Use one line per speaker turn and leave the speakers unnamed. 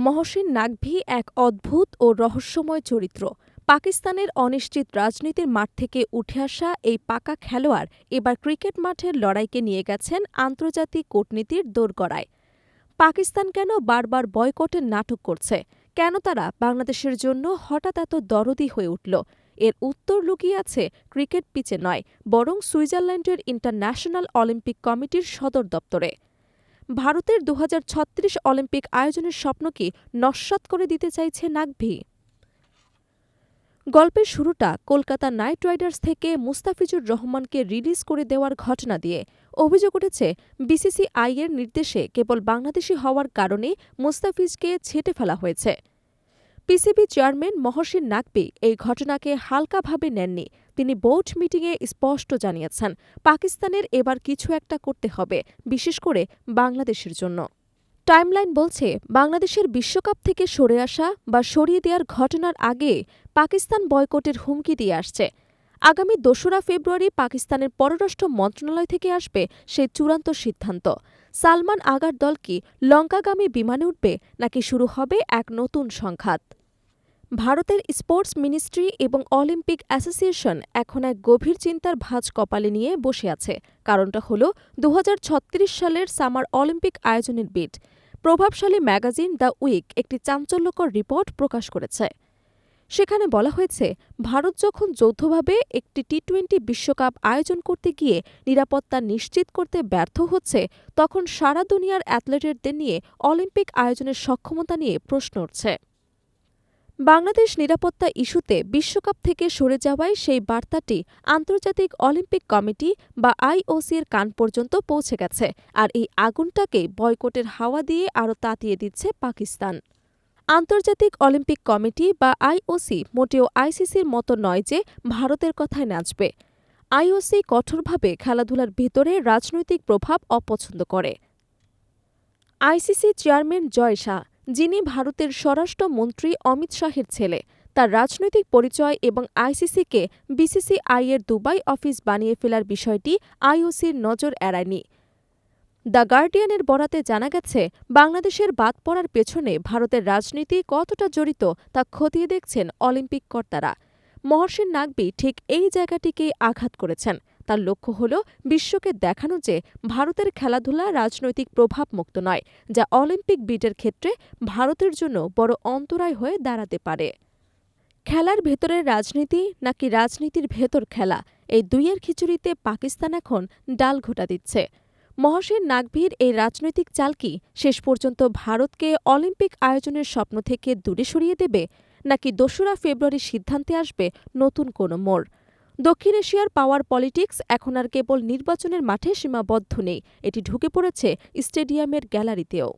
মহসিন নাকভি এক অদ্ভুত ও রহস্যময় চরিত্র। পাকিস্তানের অনিশ্চিত রাজনীতির মাঠ থেকে উঠে আসা এই পাকা খেলোয়াড় এবার ক্রিকেট মাঠের লড়াইকে নিয়ে গেছেন আন্তর্জাতিক কূটনীতির দোরগোড়ায়। পাকিস্তান কেন বারবার বয়কটের নাটক করছে? কেন তারা বাংলাদেশের জন্য হঠাৎ এত দরদি হয়ে উঠল? এর উত্তর লুকিয়ে আছে ক্রিকেট পিচে নয়, বরং সুইজারল্যান্ডের ইন্টারন্যাশনাল অলিম্পিক কমিটির সদর দপ্তরে। ভারতের ২০৩৬ অলিম্পিক আয়োজনের স্বপ্ন কি নস্যাৎ করে দিতে চাইছে নাকভি? গল্পের শুরুটা কলকাতা নাইট রাইডার্স থেকে মুস্তাফিজুর রহমানকে রিলিজ করে দেওয়ার ঘটনা দিয়ে। অভিযোগ উঠেছে, বিসিসিআইয়ের নির্দেশে কেবল বাংলাদেশি হওয়ার কারণেই মুস্তাফিজকে ছেঁটে ফেলা হয়েছে। পিসিবি চেয়ারম্যান মহসিন নাকভি এই ঘটনাকে হালকাভাবে নেননি। তিনি বোর্ড মিটিংয়ে স্পষ্ট জানিয়েছেন, পাকিস্তানের এবার কিছু একটা করতে হবে, বিশেষ করে বাংলাদেশের জন্য। টাইমলাইন বলছে, বাংলাদেশের বিশ্বকাপ থেকে সরে আসা বা সরিয়ে দেওয়ার ঘটনার আগে পাকিস্তান বয়কটের হুমকি দিয়ে আসছে। আগামী ২রা ফেব্রুয়ারি পাকিস্তানের পররাষ্ট্র মন্ত্রণালয় থেকে আসবে সেই চূড়ান্ত সিদ্ধান্ত। সালমান আগার দল কি লঙ্কাগামী বিমানে উঠবে, নাকি শুরু হবে এক নতুন সংঘাত? ভারতের স্পোর্টস মিনিস্ট্রি এবং অলিম্পিক অ্যাসোসিয়েশন এখন এক গভীর চিন্তার ভাঁজ কপালে নিয়ে বসে আছে। কারণটা হল ২০৩৬ সালের সামার অলিম্পিক আয়োজনের বিড। প্রভাবশালী ম্যাগাজিন দ্য উইক একটি চাঞ্চল্যকর রিপোর্ট প্রকাশ করেছে। সেখানে বলা হয়েছে, ভারত যখন যৌথভাবে একটি টি-২০ বিশ্বকাপ আয়োজন করতে গিয়ে নিরাপত্তা নিশ্চিত করতে ব্যর্থ হচ্ছে, তখন সারা দুনিয়ার অ্যাথলেটদের নিয়ে অলিম্পিক আয়োজনের সক্ষমতা নিয়ে প্রশ্ন উঠছে। বাংলাদেশ নিরাপত্তা ইস্যুতে বিশ্বকাপ থেকে সরে যাওয়ায় সেই বার্তাটি আন্তর্জাতিক অলিম্পিক কমিটি বা আইওসির কান পর্যন্ত পৌঁছে গেছে। আর এই আগুনটাকেই বয়কটের হাওয়া দিয়ে আরও তাতিয়ে দিচ্ছে পাকিস্তান। আন্তর্জাতিক অলিম্পিক কমিটি বা আইওসি মোটেও আইসিসির মতো নয় যে ভারতের কথায় নাচবে। আইওসি কঠোরভাবে খেলাধুলার ভেতরে রাজনৈতিক প্রভাব অপছন্দ করে। আইসিসি চেয়ারম্যান জয় শাহ, যিনি ভারতের স্বরাষ্ট্রমন্ত্রী অমিত শাহের ছেলে, তার রাজনৈতিক পরিচয় এবং আইসিসিকে বিসিসিআইয়ের দুবাই অফিস বানিয়ে ফেলার বিষয়টি আইওসির নজর এড়ায়নি। দ্য গার্ডিয়ানের বরাতে জানা গেছে, বাংলাদেশের বাদ পড়ার পেছনে ভারতের রাজনীতি কতটা জড়িত তা খতিয়ে দেখছেন অলিম্পিক কর্তারা। মহসিন নাকভি ঠিক এই জায়গাটিকেই আঘাত করেছেন। তার লক্ষ্য হল বিশ্বকে দেখানো যে ভারতের খেলাধুলা রাজনৈতিক প্রভাবমুক্ত নয়, যা অলিম্পিক বিডের ক্ষেত্রে ভারতের জন্য বড় অন্তরায় হয়ে দাঁড়াতে পারে। খেলার ভেতরের রাজনীতি নাকি রাজনীতির ভেতর খেলা, এই দুইয়ের খিচুড়িতে পাকিস্তান এখন ডাল ঘোটা দিচ্ছে। মহসিন নাকভির এই রাজনৈতিক চাল কি শেষ পর্যন্ত ভারতকে অলিম্পিক আয়োজনের স্বপ্ন থেকে দূরে সরিয়ে দেবে, নাকি ২রা ফেব্রুয়ারি সিদ্ধান্তে আসবে নতুন কোনো মোড়? দক্ষিণ এশিয়ার পাওয়ার পলিটিক্স এখন আর কেবল নির্বাচনের মাঠে সীমাবদ্ধ নেই, এটি ঢুকে পড়েছে স্টেডিয়ামের গ্যালারিতেও।